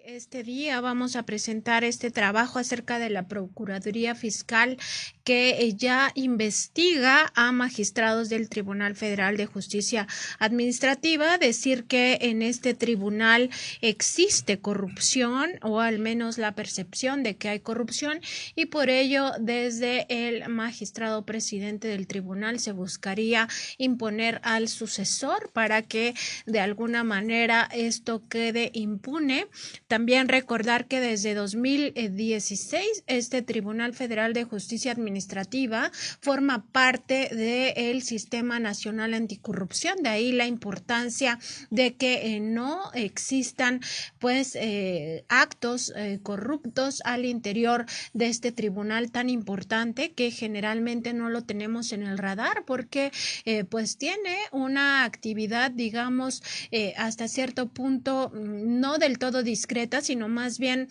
Este día vamos a presentar este trabajo acerca de la Procuraduría Fiscal que ya investiga a magistrados del Tribunal Federal de Justicia Administrativa. Decir que en este tribunal existe corrupción, o al menos la percepción de que hay corrupción, y por ello desde el magistrado presidente del tribunal se buscaría imponer al sucesor para que de alguna manera esto quede impune. También recordar que desde 2016 este Tribunal Federal de Justicia Administrativa forma parte del Sistema Nacional Anticorrupción, de ahí la importancia de que no existan actos corruptos al interior de este tribunal tan importante, que generalmente no lo tenemos en el radar porque tiene una actividad, digamos, hasta cierto punto no del todo discreta, sino más bien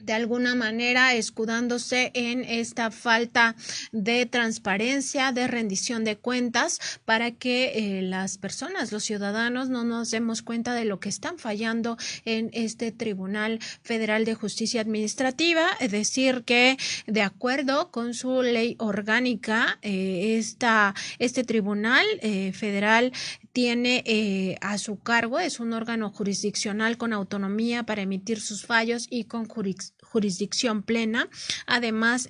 de alguna manera escudándose en esta falta de transparencia, de rendición de cuentas, para que las personas, los ciudadanos, no nos demos cuenta de lo que están fallando en este Tribunal Federal de Justicia Administrativa. Es decir, que de acuerdo con su ley orgánica, este Tribunal Federal tiene a su cargo, es un órgano jurisdiccional con autonomía para emitir sus fallos y con jurisdicción plena. Además,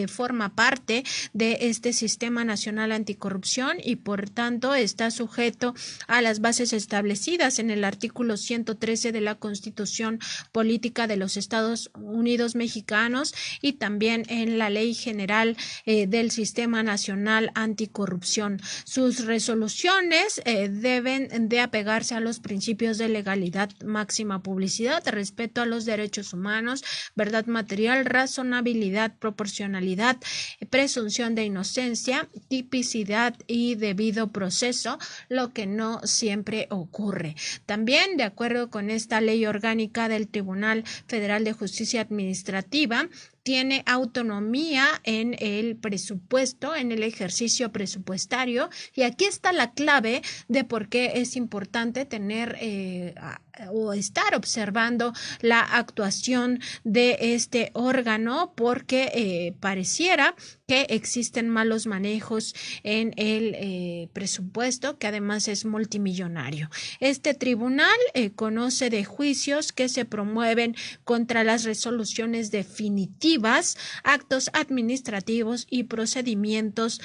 forma parte de este Sistema Nacional Anticorrupción y por tanto está sujeto a las bases establecidas en el artículo 113 de la Constitución Política de los Estados Unidos Mexicanos y también en la Ley General del Sistema Nacional Anticorrupción. Sus resoluciones deben de apegarse a los principios de legalidad, máxima publicidad, respeto a los derechos humanos, verdad material, razonabilidad, proporcionalidad, presunción de inocencia, tipicidad y debido proceso, lo que no siempre ocurre. También, de acuerdo con esta ley orgánica del Tribunal Federal de Justicia Administrativa, tiene autonomía en el presupuesto, en el ejercicio presupuestario, y aquí está la clave de por qué es importante tener o estar observando la actuación de este órgano, porque pareciera que existen malos manejos en el presupuesto, que además es multimillonario. Este tribunal conoce de juicios que se promueven contra las resoluciones definitivas, actos administrativos y procedimientos,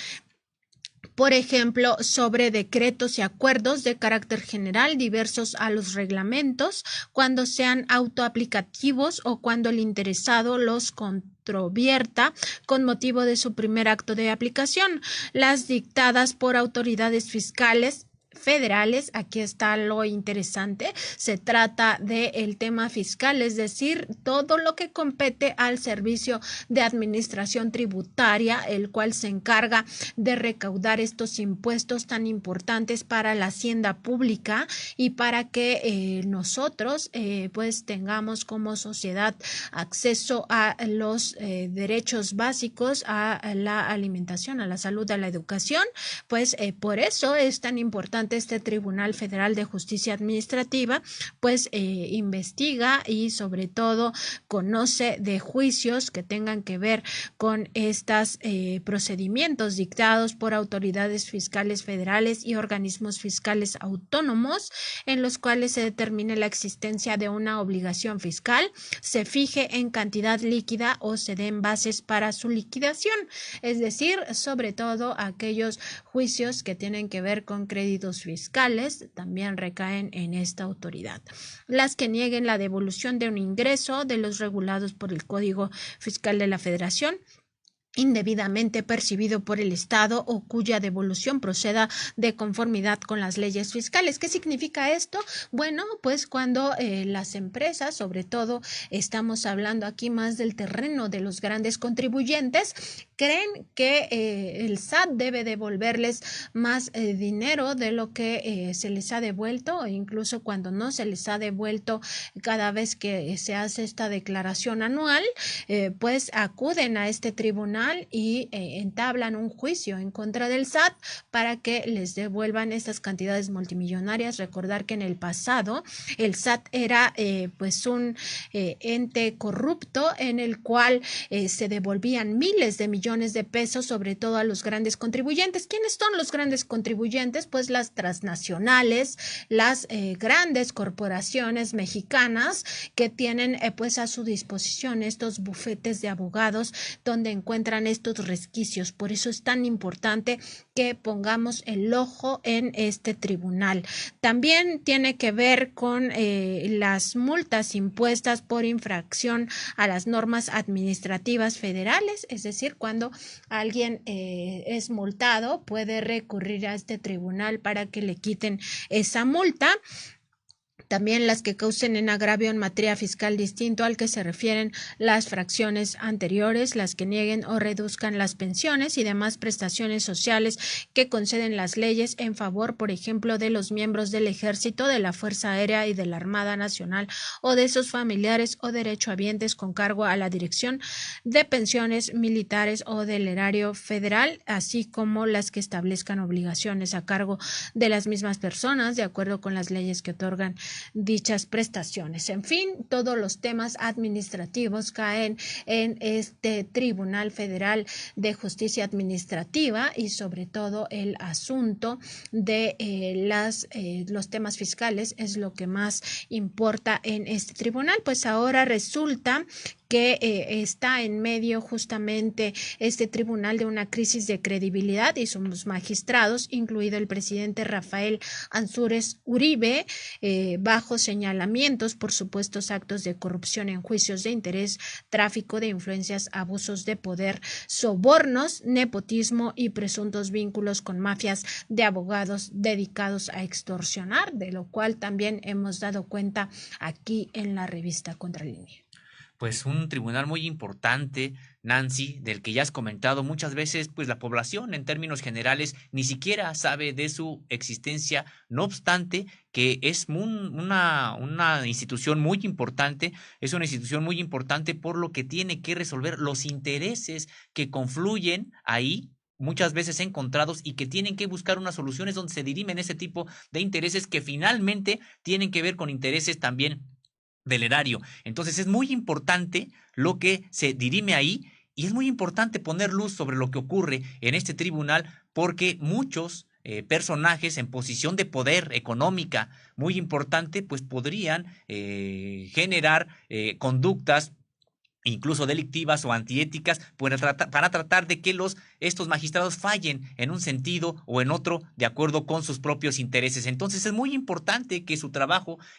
por ejemplo, sobre decretos y acuerdos de carácter general diversos a los reglamentos, cuando sean autoaplicativos o cuando el interesado los controvierta con motivo de su primer acto de aplicación. Las dictadas por autoridades fiscales federales, aquí está lo interesante, se trata del tema fiscal, es decir, todo lo que compete al Servicio de Administración Tributaria, el cual se encarga de recaudar estos impuestos tan importantes para la hacienda pública y para que nosotros tengamos como sociedad acceso a los derechos básicos, a la alimentación, a la salud, a la educación. Por eso es tan importante este Tribunal Federal de Justicia Administrativa, investiga y sobre todo conoce de juicios que tengan que ver con estos procedimientos dictados por autoridades fiscales federales y organismos fiscales autónomos, en los cuales se determine la existencia de una obligación fiscal, se fije en cantidad líquida o se den bases para su liquidación, es decir, sobre todo aquellos juicios que tienen que ver con créditos fiscales también recaen en esta autoridad. Las que nieguen la devolución de un ingreso de los regulados por el Código Fiscal de la Federación indebidamente percibido por el Estado o cuya devolución proceda de conformidad con las leyes fiscales. ¿Qué significa esto? Bueno, cuando las empresas, sobre todo estamos hablando aquí más del terreno de los grandes contribuyentes, creen que el SAT debe devolverles más dinero de lo que se les ha devuelto, e incluso cuando no se les ha devuelto cada vez que se hace esta declaración anual, acuden a este tribunal tribunal y entablan un juicio en contra del SAT para que les devuelvan estas cantidades multimillonarias. Recordar que en el pasado el SAT era pues un ente corrupto en el cual se devolvían miles de millones de pesos, sobre todo a los grandes contribuyentes. ¿Quiénes son los grandes contribuyentes? Pues las transnacionales, las grandes corporaciones mexicanas que tienen pues a su disposición estos bufetes de abogados donde encuentran estos resquicios. Por eso es tan importante que pongamos el ojo en este tribunal. También tiene que ver con las multas impuestas por infracción a las normas administrativas federales, es decir, cuando alguien es multado, puede recurrir a este tribunal para que le quiten esa multa. También las que causen en agravio en materia fiscal distinto al que se refieren las fracciones anteriores, las que nieguen o reduzcan las pensiones y demás prestaciones sociales que conceden las leyes en favor, por ejemplo, de los miembros del Ejército, de la Fuerza Aérea y de la Armada Nacional o de sus familiares o derechohabientes con cargo a la dirección de pensiones militares o del erario federal, así como las que establezcan obligaciones a cargo de las mismas personas de acuerdo con las leyes que otorgan dichas prestaciones. En fin, todos los temas administrativos caen en este Tribunal Federal de Justicia Administrativa y sobre todo el asunto de los temas fiscales es lo que más importa en este tribunal. Pues ahora resulta que está en medio justamente este tribunal de una crisis de credibilidad y sus magistrados, incluido el presidente Rafael Ansúrez Uribe, bajo señalamientos por supuestos actos de corrupción en juicios de interés, tráfico de influencias, abusos de poder, sobornos, nepotismo y presuntos vínculos con mafias de abogados dedicados a extorsionar, de lo cual también hemos dado cuenta aquí en la revista Contralínea. Pues un tribunal muy importante, Nancy, del que ya has comentado muchas veces, pues la población en términos generales ni siquiera sabe de su existencia, no obstante que es una institución muy importante, es una institución muy importante por lo que tiene que resolver los intereses que confluyen ahí, muchas veces encontrados y que tienen que buscar unas soluciones donde se dirimen ese tipo de intereses que finalmente tienen que ver con intereses también del erario. Entonces es muy importante lo que se dirime ahí y es muy importante poner luz sobre lo que ocurre en este tribunal porque muchos personajes en posición de poder económica muy importante pues podrían generar conductas incluso delictivas o antiéticas para tratar de que estos magistrados fallen en un sentido o en otro de acuerdo con sus propios intereses. Entonces es muy importante que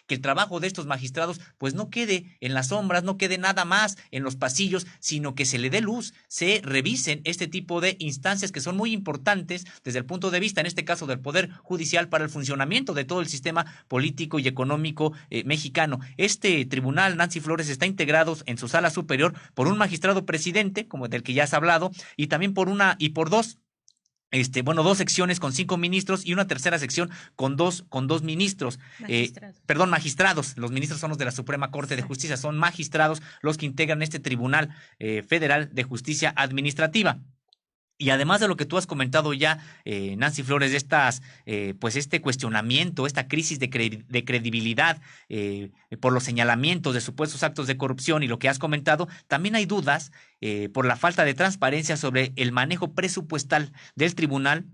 que el trabajo de estos magistrados pues no quede en las sombras, no quede nada más en los pasillos, sino que se le dé luz, se revisen este tipo de instancias que son muy importantes desde el punto de vista, en este caso, del Poder Judicial para el funcionamiento de todo el sistema político y económico mexicano. Este tribunal, Nancy Flores, está integrado en su sala superior por un magistrado presidente, como del que ya has hablado, y también por dos secciones con 5 ministros y una tercera sección con dos ministros. Magistrados. Los ministros son los de la Suprema Corte de Justicia, son magistrados los que integran este Tribunal Federal de Justicia Administrativa. Y además de lo que tú has comentado ya, Nancy Flores, de este cuestionamiento, esta crisis de credibilidad por los señalamientos de supuestos actos de corrupción y lo que has comentado, también hay dudas por la falta de transparencia sobre el manejo presupuestal del tribunal,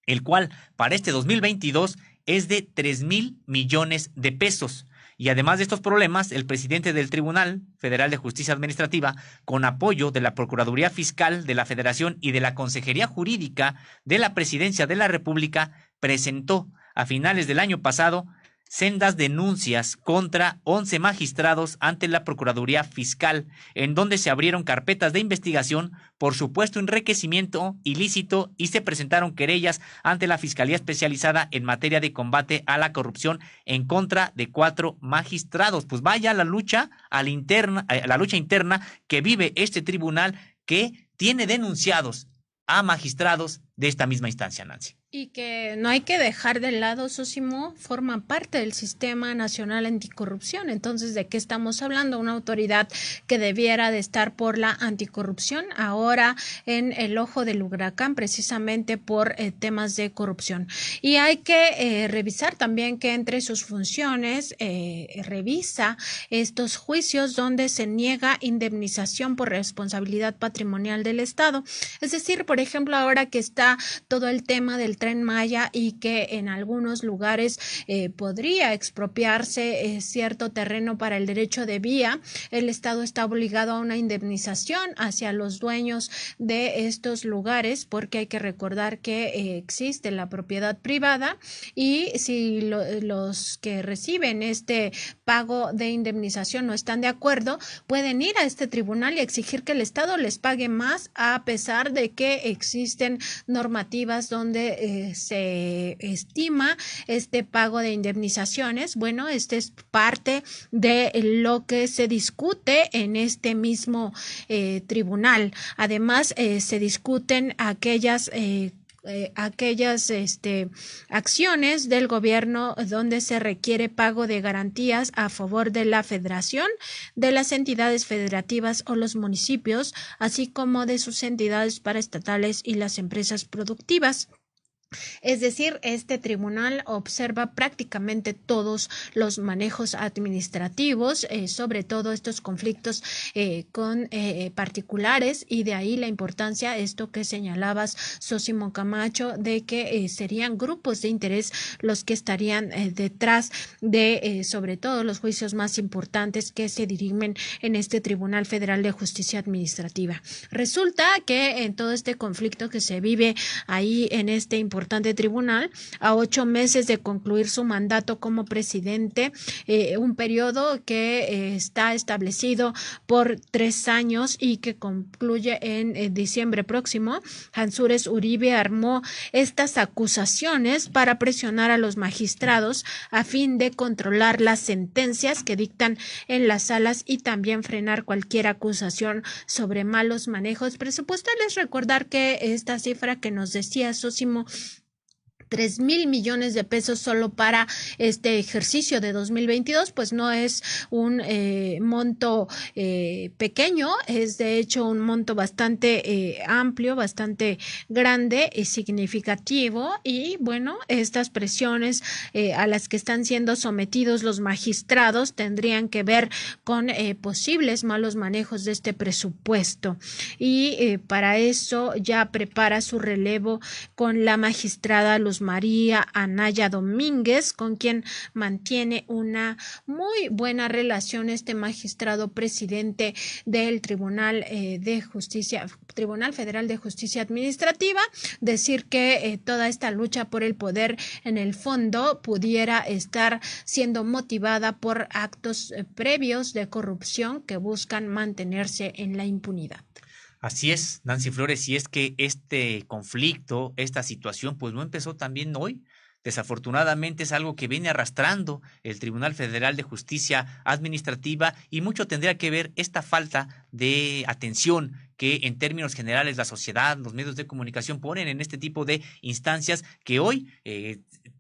el cual para este 2022 es de 3,000 millones de pesos. Y además de estos problemas, el presidente del Tribunal Federal de Justicia Administrativa, con apoyo de la Procuraduría Fiscal de la Federación y de la Consejería Jurídica de la Presidencia de la República, presentó a finales del año pasado sendas denuncias contra 11 magistrados ante la Procuraduría Fiscal, en donde se abrieron carpetas de investigación por supuesto enriquecimiento ilícito y se presentaron querellas ante la Fiscalía Especializada en materia de combate a la corrupción en contra de 4 magistrados. Pues vaya la lucha interna que vive este tribunal que tiene denunciados a magistrados de esta misma instancia, Nancy. Y que no hay que dejar de lado, Sósimo, forma parte del Sistema Nacional Anticorrupción. Entonces, ¿de qué estamos hablando? Una autoridad que debiera de estar por la anticorrupción, ahora en el ojo del huracán, precisamente por temas de corrupción. Y hay que revisar también que entre sus funciones revisa estos juicios donde se niega indemnización por responsabilidad patrimonial del Estado. Es decir, por ejemplo, ahora que está todo el tema del Tren Maya y que en algunos lugares podría expropiarse cierto terreno para el derecho de vía, el Estado está obligado a una indemnización hacia los dueños de estos lugares, porque hay que recordar que existe la propiedad privada y si los que reciben este pago de indemnización no están de acuerdo, pueden ir a este tribunal y exigir que el Estado les pague más, a pesar de que existen normativas donde se estima este pago de indemnizaciones. Bueno, este es parte de lo que se discute en este mismo tribunal. Además, se discuten aquellas acciones del gobierno donde se requiere pago de garantías a favor de la federación, de las entidades federativas o los municipios, así como de sus entidades paraestatales y las empresas productivas. Es decir, este tribunal observa prácticamente todos los manejos administrativos, sobre todo estos conflictos con particulares, y de ahí la importancia, esto que señalabas, Sósimo Camacho, de que serían grupos de interés los que estarían detrás de sobre todo los juicios más importantes que se dirimen en este Tribunal Federal de Justicia Administrativa. Resulta que en todo este conflicto que se vive ahí en este importante tribunal, a 8 meses de concluir su mandato como presidente, un periodo que está establecido por 3 años y que concluye en diciembre próximo, Ansúrez Uribe armó estas acusaciones para presionar a los magistrados a fin de controlar las sentencias que dictan en las salas y también frenar cualquier acusación sobre malos manejos presupuestales. Recordar que esta cifra que nos decía Sósimo, 3,000 millones de pesos solo para este ejercicio de 2022, pues no es un monto pequeño, es de hecho un monto bastante amplio, bastante grande y significativo. Y bueno, estas presiones a las que están siendo sometidos los magistrados tendrían que ver con posibles malos manejos de este presupuesto, y para eso ya prepara su relevo con la magistrada Luz María Anaya Domínguez, con quien mantiene una muy buena relación este magistrado presidente del Tribunal Federal de Justicia Administrativa. Decir que toda esta lucha por el poder en el fondo pudiera estar siendo motivada por actos previos de corrupción que buscan mantenerse en la impunidad. Así es, Nancy Flores, y es que este conflicto, esta situación, pues no empezó también hoy. Desafortunadamente es algo que viene arrastrando el Tribunal Federal de Justicia Administrativa, y mucho tendría que ver esta falta de atención que en términos generales la sociedad, los medios de comunicación ponen en este tipo de instancias, que hoy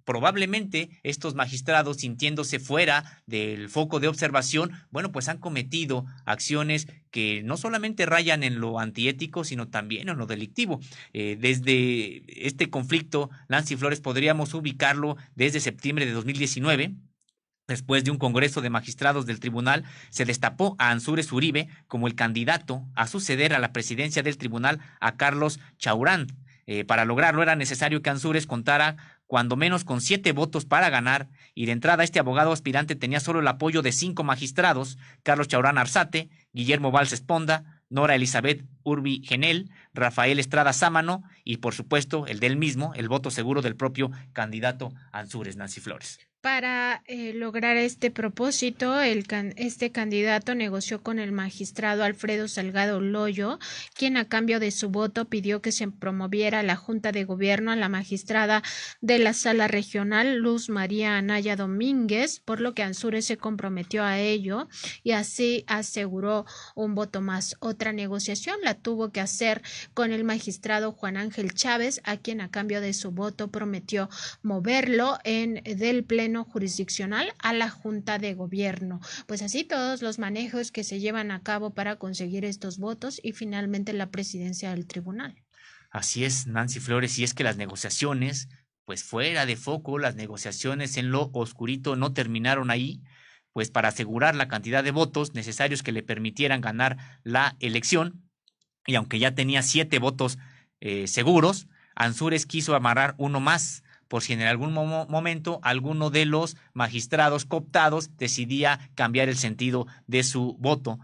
probablemente estos magistrados, sintiéndose fuera del foco de observación, bueno, pues han cometido acciones que no solamente rayan en lo antiético, sino también en lo delictivo. Desde este conflicto, Nancy Flores, podríamos ubicarlo desde septiembre de 2019. Después de un congreso de magistrados del tribunal, se destapó a Ansúrez Uribe como el candidato a suceder a la presidencia del tribunal a Carlos Chaurán. Para lograrlo era necesario que Ansúrez contara cuando menos con 7 votos para ganar, y de entrada este abogado aspirante tenía solo el apoyo de 5 magistrados: Carlos Chaurán Arzate, Guillermo Valls Esponda, Nora Elizabeth Urbi Genel, Rafael Estrada Sámano y por supuesto el del mismo, el voto seguro del propio candidato Ansúrez, Nancy Flores. Para lograr este propósito, este candidato negoció con el magistrado Alfredo Salgado Loyo, quien a cambio de su voto pidió que se promoviera a la Junta de Gobierno a la magistrada de la Sala Regional, Luz María Anaya Domínguez, por lo que Ansúrez se comprometió a ello y así aseguró un voto más. Otra negociación la tuvo que hacer con el magistrado Juan Ángel Chávez, a quien a cambio de su voto prometió moverlo del Pleno jurisdiccional a la Junta de Gobierno. Pues así todos los manejos que se llevan a cabo para conseguir estos votos y finalmente la presidencia del tribunal. Así es, Nancy Flores, y es que las negociaciones, pues fuera de foco, las negociaciones en lo oscurito no terminaron ahí, pues para asegurar la cantidad de votos necesarios que le permitieran ganar la elección, y aunque ya tenía 7 votos seguros, Ansúrez quiso amarrar uno más, por si en algún momento alguno de los magistrados cooptados decidía cambiar el sentido de su voto.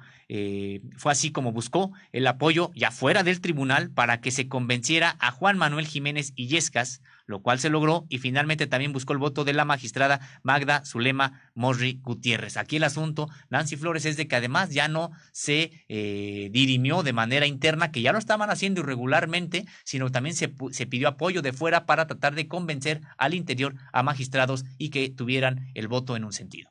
Fue así como buscó el apoyo ya fuera del tribunal para que se convenciera a Juan Manuel Jiménez Illescas, lo cual se logró, y finalmente también buscó el voto de la magistrada Magda Zulema Morri Gutiérrez. Aquí el asunto, Nancy Flores, es de que además ya no se dirimió de manera interna, que ya lo estaban haciendo irregularmente, sino también se pidió apoyo de fuera para tratar de convencer al interior a magistrados y que tuvieran el voto en un sentido.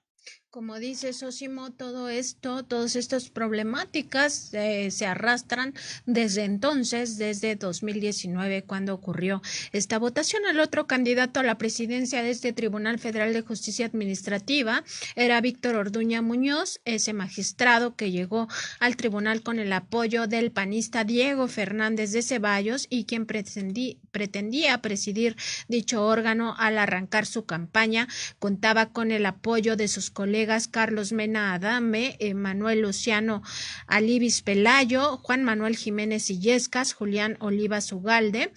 Como dice Sosimo, todas estas problemáticas se arrastran desde entonces, desde 2019, cuando ocurrió esta votación. El otro candidato a la presidencia de este Tribunal Federal de Justicia Administrativa era Víctor Orduña Muñoz, ese magistrado que llegó al tribunal con el apoyo del panista Diego Fernández de Ceballos y quien pretendía presidir dicho órgano al arrancar su campaña. Contaba con el apoyo de sus colegas Carlos Mena Adame, Manuel Luciano Alibis Pelayo, Juan Manuel Jiménez Illescas, Julián Olivas Ugalde.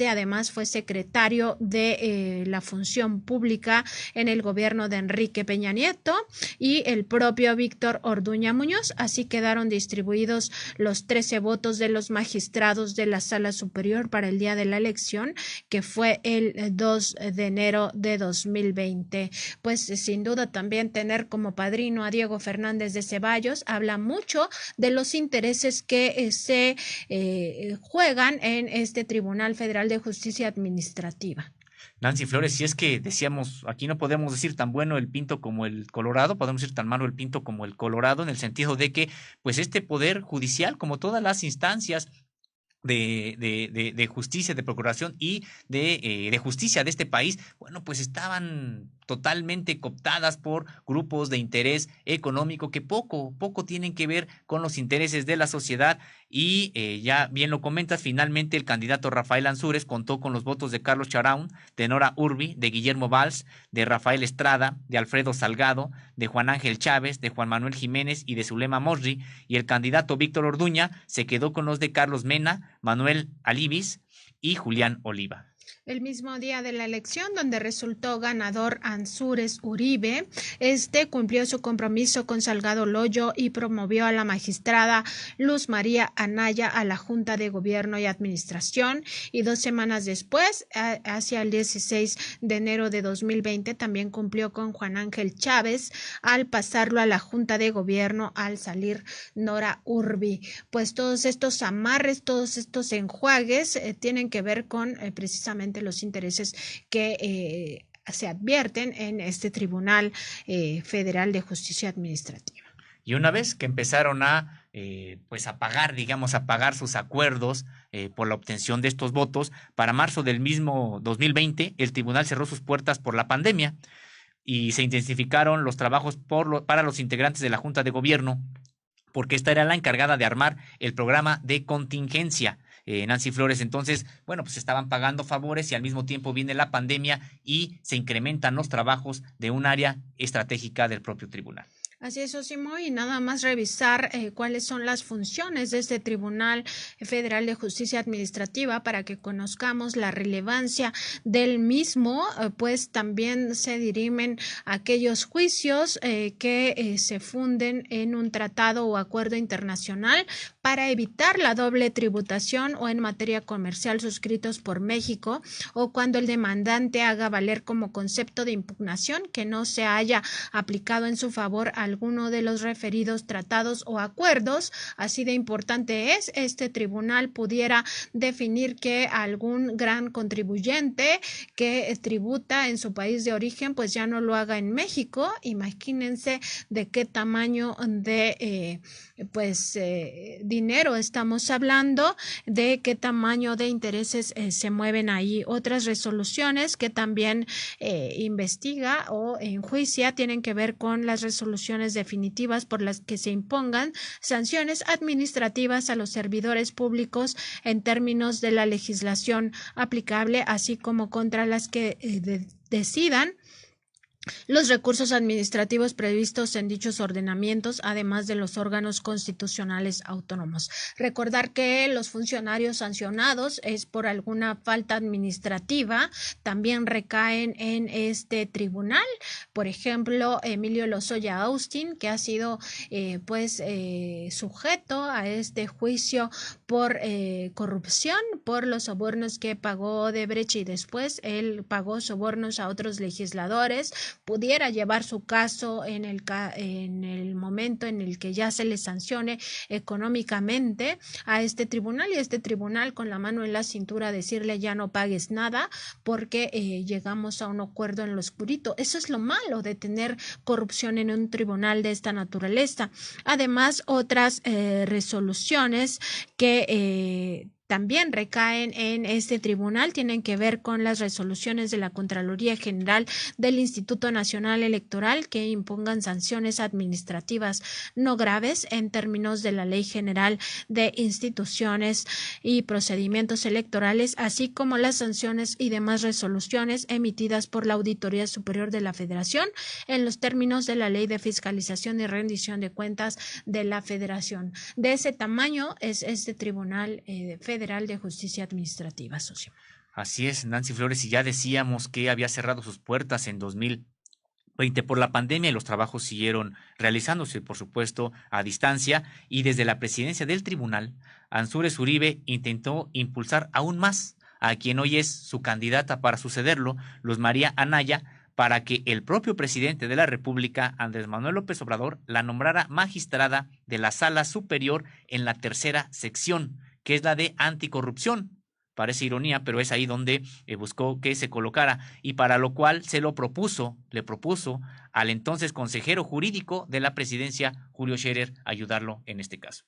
Además fue secretario de la Función Pública en el gobierno de Enrique Peña Nieto, y el propio Víctor Orduña Muñoz. Así quedaron distribuidos los 13 votos de los magistrados de la Sala Superior para el día de la elección, que fue el 2 de enero de 2020. Pues sin duda también tener como padrino a Diego Fernández de Ceballos habla mucho de los intereses que se juegan en este Tribunal Federal de Justicia Administrativa. Nancy Flores, si es que decíamos, aquí no podemos decir tan bueno el Pinto como el Colorado, podemos decir tan malo el Pinto como el Colorado, en el sentido de que, pues, este poder judicial, como todas las instancias de justicia, de procuración y de justicia de este país, bueno, pues estaban totalmente cooptadas por grupos de interés económico que poco tienen que ver con los intereses de la sociedad. Y ya bien lo comentas, finalmente el candidato Rafael Ansúrez contó con los votos de Carlos Charaún, de Nora Urbi, de Guillermo Valls, de Rafael Estrada, de Alfredo Salgado, de Juan Ángel Chávez, de Juan Manuel Jiménez y de Zulema Morri, y el candidato Víctor Orduña se quedó con los de Carlos Mena, Manuel Alibis y Julián Oliva. El mismo día de la elección, donde resultó ganador Ansúrez Uribe, cumplió su compromiso con Salgado Loyo y promovió a la magistrada Luz María Anaya a la Junta de Gobierno y Administración, y 2 semanas después, hacia el 16 de enero de 2020, también cumplió con Juan Ángel Chávez al pasarlo a la Junta de Gobierno al salir Nora Urbi. Pues todos estos amarres, todos estos enjuagues tienen que ver con precisamente los intereses que se advierten en este Tribunal Federal de Justicia Administrativa. Y una vez que empezaron a pagar sus acuerdos por la obtención de estos votos, para marzo del mismo 2020, el tribunal cerró sus puertas por la pandemia y se intensificaron los trabajos para los integrantes de la Junta de Gobierno, porque esta era la encargada de armar el programa de contingencia. Nancy Flores, entonces, bueno, pues estaban pagando favores y al mismo tiempo viene la pandemia y se incrementan los trabajos de un área estratégica del propio tribunal. Así es, Osimo, y nada más revisar cuáles son las funciones de este Tribunal Federal de Justicia Administrativa para que conozcamos la relevancia del mismo, pues también se dirimen aquellos juicios que se funden en un tratado o acuerdo internacional para evitar la doble tributación o en materia comercial suscritos por México, o cuando el demandante haga valer como concepto de impugnación que no se haya aplicado en su favor alguno de los referidos tratados o acuerdos. Así de importante es, este tribunal pudiera definir que algún gran contribuyente que tributa en su país de origen pues ya no lo haga en México. Imagínense de qué tamaño de dinero estamos hablando, de qué tamaño de intereses se mueven ahí. Otras resoluciones que también investiga o enjuicia tienen que ver con las resoluciones definitivas por las que se impongan sanciones administrativas a los servidores públicos en términos de la legislación aplicable, así como contra las que decidan los recursos administrativos previstos en dichos ordenamientos, además de los órganos constitucionales autónomos. Recordar que los funcionarios sancionados es por alguna falta administrativa, también recaen en este tribunal. Por ejemplo, Emilio Lozoya Austin, que ha sido sujeto a este juicio por corrupción, por los sobornos que pagó Odebrecht, y después él pagó sobornos a otros legisladores, pudiera llevar su caso en el momento en el que ya se le sancione económicamente a este tribunal, y este tribunal con la mano en la cintura decirle ya no pagues nada porque llegamos a un acuerdo en lo oscurito. Eso es lo malo de tener corrupción en un tribunal de esta naturaleza. Además, otras resoluciones que también recaen en este tribunal tienen que ver con las resoluciones de la Contraloría General del Instituto Nacional Electoral que impongan sanciones administrativas no graves en términos de la Ley General de Instituciones y Procedimientos Electorales, así como las sanciones y demás resoluciones emitidas por la Auditoría Superior de la Federación en los términos de la Ley de Fiscalización y Rendición de Cuentas de la Federación. De ese tamaño es este Tribunal Federal de Justicia Administrativa, socio. Así es, Nancy Flores, y ya decíamos que había cerrado sus puertas en 2020 por la pandemia y los trabajos siguieron realizándose, por supuesto, a distancia, y desde la presidencia del tribunal, Ansúrez Uribe intentó impulsar aún más a quien hoy es su candidata para sucederlo, Luz María Anaya, para que el propio presidente de la República, Andrés Manuel López Obrador, la nombrara magistrada de la Sala Superior en la tercera sección, que es la de anticorrupción. Parece ironía, pero es ahí donde buscó que se colocara, y para lo cual le propuso al entonces consejero jurídico de la presidencia, Julio Scherer, ayudarlo en este caso.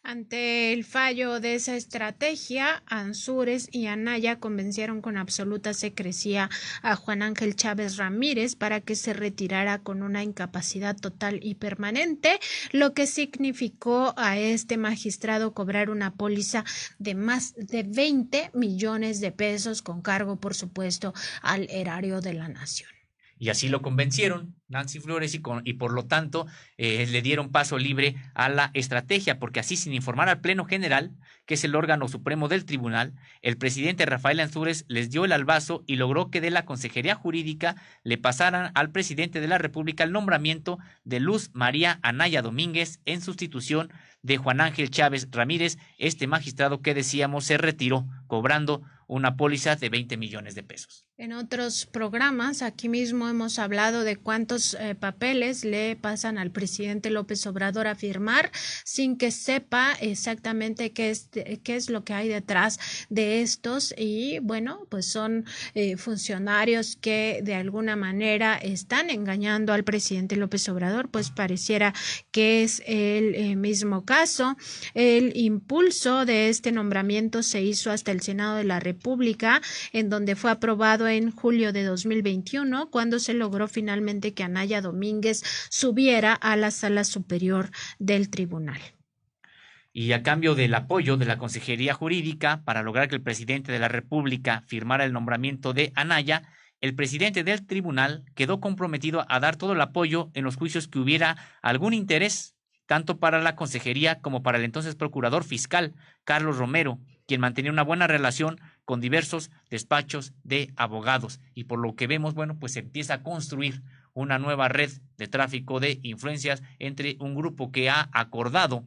Ante el fallo de esa estrategia, Ansúrez y Anaya convencieron con absoluta secrecía a Juan Ángel Chávez Ramírez para que se retirara con una incapacidad total y permanente, lo que significó a este magistrado cobrar una póliza de más de 20 millones de pesos con cargo, por supuesto, al erario de la nación. Y así lo convencieron, Nancy Flores, y por lo tanto le dieron paso libre a la estrategia, porque así, sin informar al Pleno General, que es el órgano supremo del tribunal, el presidente Rafael Ansúrez les dio el albazo y logró que de la Consejería Jurídica le pasaran al presidente de la República el nombramiento de Luz María Anaya Domínguez en sustitución de Juan Ángel Chávez Ramírez, este magistrado que decíamos se retiró cobrando una póliza de 20 millones de pesos. En otros programas, aquí mismo hemos hablado de cuántos papeles le pasan al presidente López Obrador a firmar sin que sepa exactamente qué es lo que hay detrás de estos, y bueno, pues son funcionarios que de alguna manera están engañando al presidente López Obrador, pues pareciera que es el mismo caso. El impulso de este nombramiento se hizo hasta el Senado de la República, en donde fue aprobado en julio de 2021, cuando se logró finalmente que Anaya Domínguez subiera a la Sala Superior del Tribunal. Y a cambio del apoyo de la Consejería Jurídica para lograr que el presidente de la República firmara el nombramiento de Anaya, el presidente del tribunal quedó comprometido a dar todo el apoyo en los juicios que hubiera algún interés, tanto para la consejería como para el entonces procurador fiscal, Carlos Romero, quien mantenía una buena relación con diversos despachos de abogados. Y por lo que vemos, bueno, pues se empieza a construir una nueva red de tráfico de influencias entre un grupo que ha acordado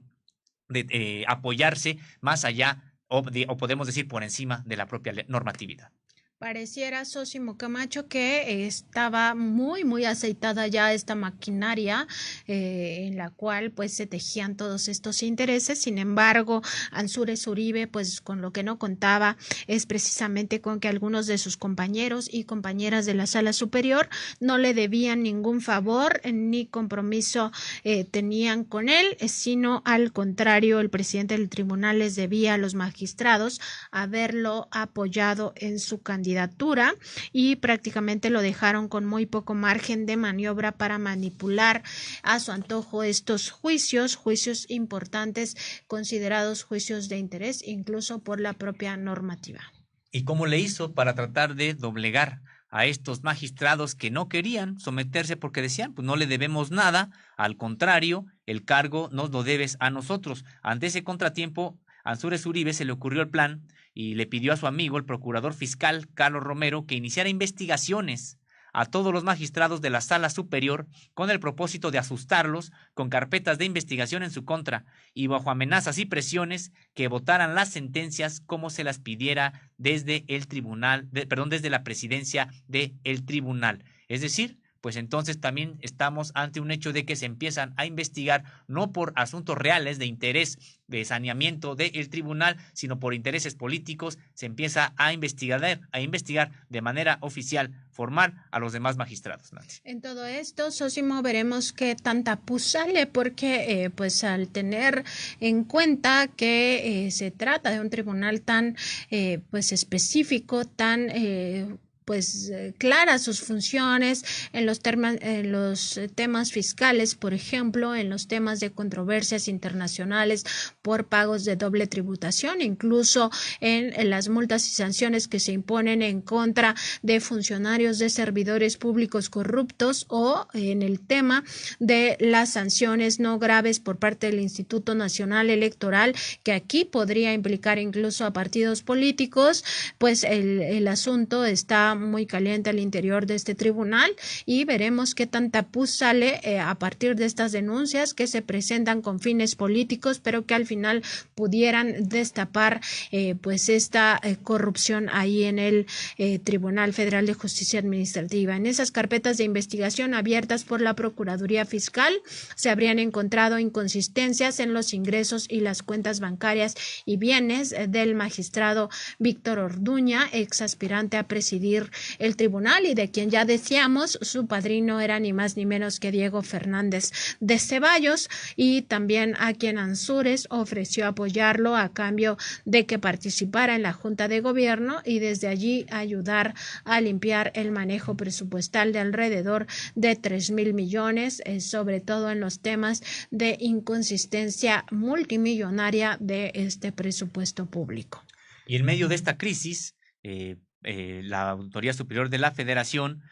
de apoyarse más allá o podemos decir por encima de la propia normatividad. Pareciera, Sósimo Camacho, que estaba muy aceitada ya esta maquinaria en la cual pues se tejían todos estos intereses. Sin embargo, Ansúrez Uribe, pues con lo que no contaba es precisamente con que algunos de sus compañeros y compañeras de la Sala Superior no le debían ningún favor ni compromiso tenían con él, sino al contrario, el presidente del tribunal les debía a los magistrados haberlo apoyado en su candidatura y prácticamente lo dejaron con muy poco margen de maniobra para manipular a su antojo estos juicios importantes considerados juicios de interés incluso por la propia normativa. ¿Y cómo le hizo para tratar de doblegar a estos magistrados que no querían someterse porque decían, pues no le debemos nada, al contrario, el cargo nos lo debes a nosotros? Ante ese contratiempo, a Ansúrez Uribe se le ocurrió el plan y le pidió a su amigo, el procurador fiscal Carlos Romero, que iniciara investigaciones a todos los magistrados de la Sala Superior con el propósito de asustarlos con carpetas de investigación en su contra y bajo amenazas y presiones que votaran las sentencias como se las pidiera desde el tribunal, desde la presidencia del tribunal. Es decir, pues entonces también estamos ante un hecho de que se empiezan a investigar no por asuntos reales de interés de saneamiento del tribunal, sino por intereses políticos. Se empieza a investigar de manera oficial, formal a los demás magistrados. Nancy. En todo esto, Sósimo, veremos qué tanta pus sale, porque pues al tener en cuenta que se trata de un tribunal tan pues específico, tan claras sus funciones en los temas fiscales, por ejemplo, en los temas de controversias internacionales por pagos de doble tributación, incluso en las multas y sanciones que se imponen en contra de funcionarios de servidores públicos corruptos, o en el tema de las sanciones no graves por parte del Instituto Nacional Electoral, que aquí podría implicar incluso a partidos políticos. Pues el asunto está muy caliente al interior de este tribunal y veremos qué tanta pus sale a partir de estas denuncias que se presentan con fines políticos, pero que al final pudieran destapar pues esta corrupción ahí en el Tribunal Federal de Justicia Administrativa. En esas carpetas de investigación abiertas por la Procuraduría Fiscal se habrían encontrado inconsistencias en los ingresos y las cuentas bancarias y bienes del magistrado Víctor Orduña, ex aspirante a presidir el tribunal y de quien ya decíamos su padrino era ni más ni menos que Diego Fernández de Ceballos, y también a quien Ansúrez ofreció apoyarlo a cambio de que participara en la Junta de Gobierno y desde allí ayudar a limpiar el manejo presupuestal de alrededor de 3,000 millones, sobre todo en los temas de inconsistencia multimillonaria de este presupuesto público. Y en medio de esta crisis, la Auditoría Superior de la Federación,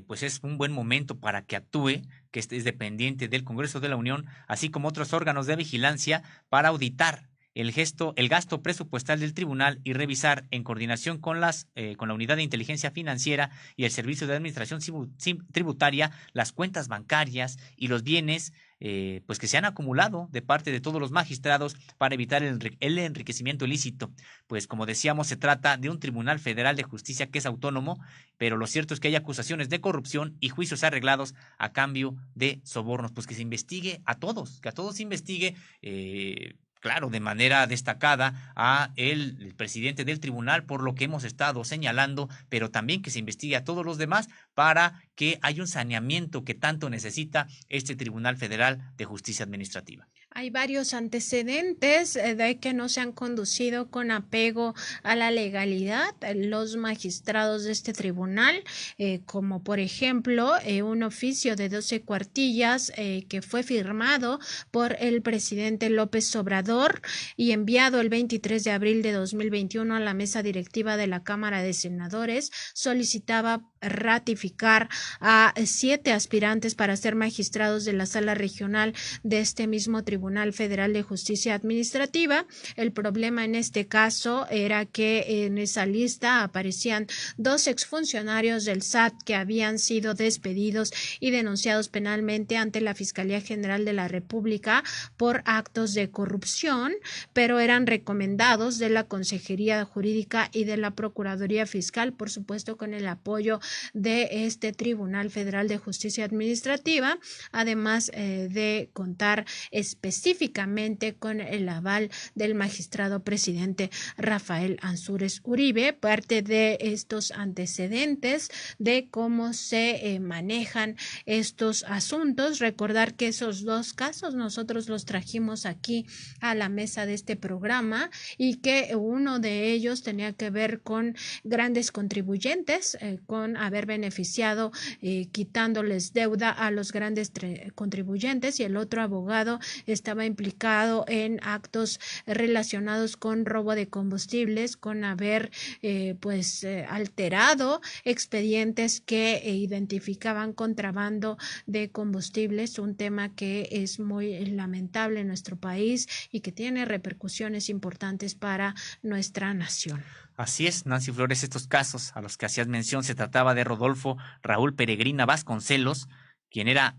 pues es un buen momento para que actúe, que es dependiente del Congreso de la Unión, así como otros órganos de vigilancia, para auditar el gasto presupuestal del tribunal y revisar en coordinación con la Unidad de Inteligencia Financiera y el Servicio de Administración Tributaria las cuentas bancarias y los bienes pues que se han acumulado de parte de todos los magistrados para evitar el enriquecimiento ilícito. Pues como decíamos, se trata de un Tribunal Federal de Justicia que es autónomo, pero lo cierto es que hay acusaciones de corrupción y juicios arreglados a cambio de sobornos. Pues que se investigue a todos, que a todos se investigue, claro, de manera destacada a el presidente del tribunal por lo que hemos estado señalando, pero también que se investigue a todos los demás, para que haya un saneamiento que tanto necesita este Tribunal Federal de Justicia Administrativa. Hay varios antecedentes de que no se han conducido con apego a la legalidad los magistrados de este tribunal, como por ejemplo un oficio de 12 cuartillas que fue firmado por el presidente López Obrador y enviado el 23 de abril de 2021 a la mesa directiva de la Cámara de Senadores, solicitaba ratificar a 7 aspirantes para ser magistrados de la Sala Regional de este mismo Tribunal Federal de Justicia Administrativa. El problema en este caso era que en esa lista aparecían 2 exfuncionarios del SAT que habían sido despedidos y denunciados penalmente ante la Fiscalía General de la República por actos de corrupción, pero eran recomendados de la Consejería Jurídica y de la Procuraduría Fiscal, por supuesto con el apoyo de este Tribunal Federal de Justicia Administrativa, además de contar específicamente con el aval del magistrado presidente Rafael Ansúrez Uribe. Parte de estos antecedentes de cómo se manejan estos asuntos. Recordar que esos 2 casos nosotros los trajimos aquí a la mesa de este programa y que uno de ellos tenía que ver con grandes contribuyentes, con haber beneficiado quitándoles deuda a los grandes contribuyentes, y el otro abogado estaba implicado en actos relacionados con robo de combustibles, con haber alterado expedientes que identificaban contrabando de combustibles, un tema que es muy lamentable en nuestro país y que tiene repercusiones importantes para nuestra nación. Así es, Nancy Flores, estos casos a los que hacías mención se trataba de Rodolfo Raúl Peregrina Vasconcelos, quien era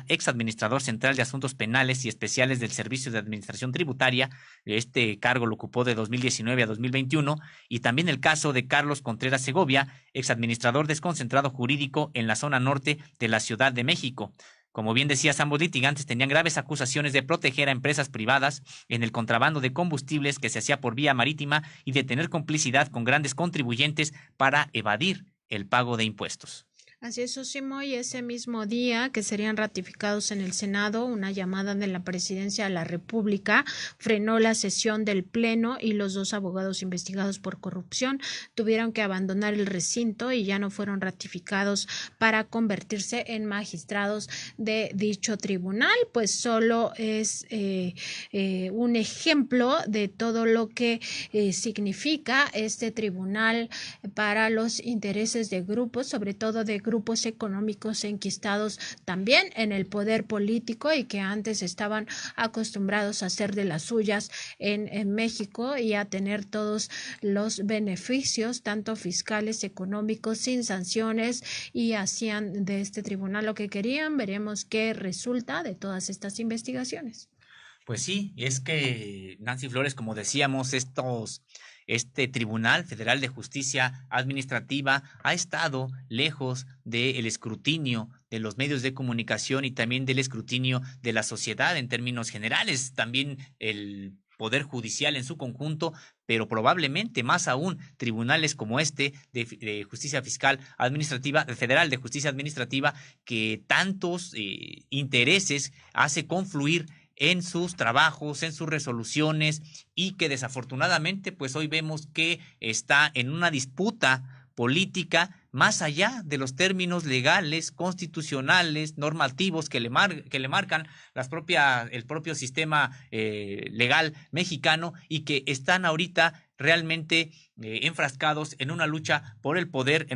ex administrador central de Asuntos Penales y Especiales del Servicio de Administración Tributaria. Este cargo lo ocupó de 2019 a 2021, y también el caso de Carlos Contreras Segovia, ex administrador desconcentrado jurídico en la zona norte de la Ciudad de México. Como bien decías, ambos litigantes tenían graves acusaciones de proteger a empresas privadas en el contrabando de combustibles que se hacía por vía marítima y de tener complicidad con grandes contribuyentes para evadir el pago de impuestos. Así es, Sosimo, y ese mismo día que serían ratificados en el Senado, una llamada de la Presidencia de la República frenó la sesión del Pleno y los 2 abogados investigados por corrupción tuvieron que abandonar el recinto y ya no fueron ratificados para convertirse en magistrados de dicho tribunal. Pues solo es un ejemplo de todo lo que significa este tribunal para los intereses de grupos, sobre todo de grupos económicos enquistados también en el poder político y que antes estaban acostumbrados a hacer de las suyas en México y a tener todos los beneficios, tanto fiscales, económicos, sin sanciones, y hacían de este tribunal lo que querían. Veremos qué resulta de todas estas investigaciones. Pues sí, es que, Nancy Flores, como decíamos, este Tribunal Federal de Justicia Administrativa ha estado lejos del escrutinio de los medios de comunicación y también del escrutinio de la sociedad en términos generales, también el Poder Judicial en su conjunto, pero probablemente más aún tribunales como este de Justicia Fiscal Administrativa, Federal de Justicia Administrativa, que tantos intereses hace confluir en sus trabajos, en sus resoluciones, y que desafortunadamente pues hoy vemos que está en una disputa política más allá de los términos legales, constitucionales, normativos que le marcan el propio sistema legal mexicano, y que están ahorita realmente enfrascados en una lucha por el poder,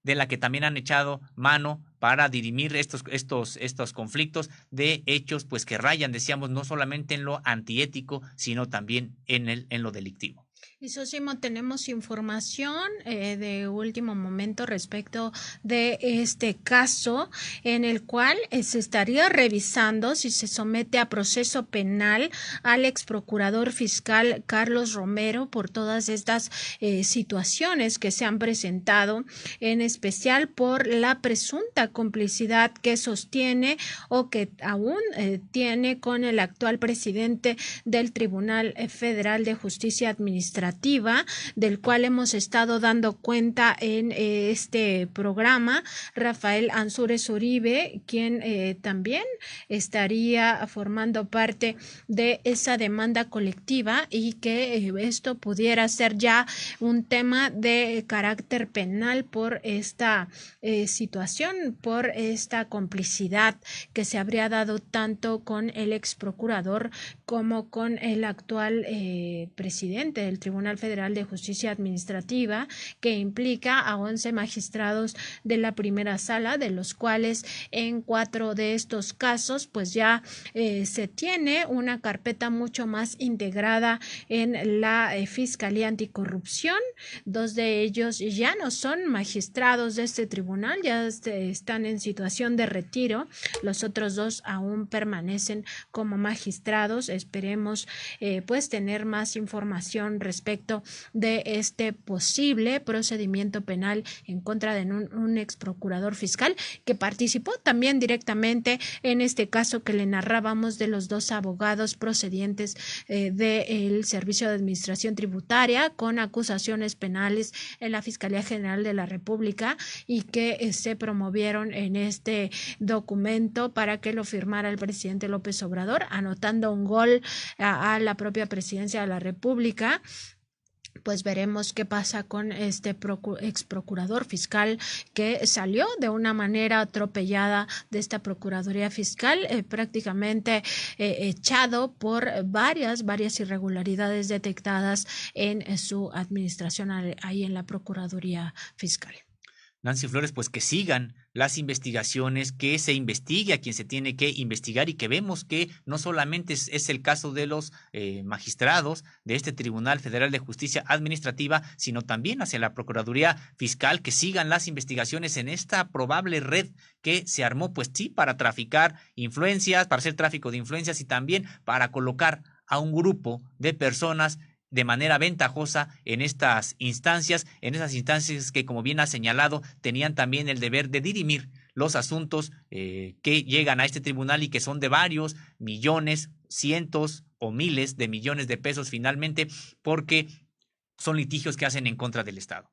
de la que también han echado mano para dirimir estos conflictos de hechos pues que rayan, decíamos, no solamente en lo antiético, sino también en lo delictivo. Y Sosimo, tenemos información de último momento respecto de este caso, en el cual se estaría revisando si se somete a proceso penal al ex procurador fiscal Carlos Romero por todas estas situaciones que se han presentado, en especial por la presunta complicidad que sostiene o que aún tiene con el actual presidente del Tribunal Federal de Justicia Administrativa, administrativa, del cual hemos estado dando cuenta en este programa, Rafael Ansúrez Uribe, quien también estaría formando parte de esa demanda colectiva y que esto pudiera ser ya un tema de carácter penal por esta situación, por esta complicidad que se habría dado tanto con el ex procurador como con el actual presidente del Tribunal Federal de Justicia Administrativa, que implica a 11 magistrados de la primera sala, de los cuales en 4 de estos casos pues ya se tiene una carpeta mucho más integrada en la Fiscalía Anticorrupción. 2 de ellos ya no son magistrados de este tribunal, ya están en situación de retiro. Los otros 2 aún permanecen como magistrados. Esperemos pues tener más información respecto de este posible procedimiento penal en contra de un ex procurador fiscal que participó también directamente en este caso que le narrábamos de los 2 abogados procedientes del Servicio de Administración Tributaria con acusaciones penales en la Fiscalía General de la República y que se promovieron en este documento para que lo firmara el presidente López Obrador, anotando un gol a la propia presidencia de la República. Pues veremos qué pasa con este ex procurador fiscal que salió de una manera atropellada de esta Procuraduría Fiscal, prácticamente echado por varias irregularidades detectadas en su administración ahí en la Procuraduría Fiscal. Nancy Flores, pues que sigan las investigaciones, que se investigue a quien se tiene que investigar y que vemos que no solamente es el caso de los magistrados de este Tribunal Federal de Justicia Administrativa, sino también hacia la Procuraduría Fiscal, que sigan las investigaciones en esta probable red que se armó, pues sí, para traficar influencias, para hacer tráfico de influencias y también para colocar a un grupo de personas de manera ventajosa en estas instancias, que, como bien ha señalado, tenían también el deber de dirimir los asuntos que llegan a este tribunal y que son de varios millones, cientos o miles de millones de pesos finalmente, porque son litigios que hacen en contra del Estado.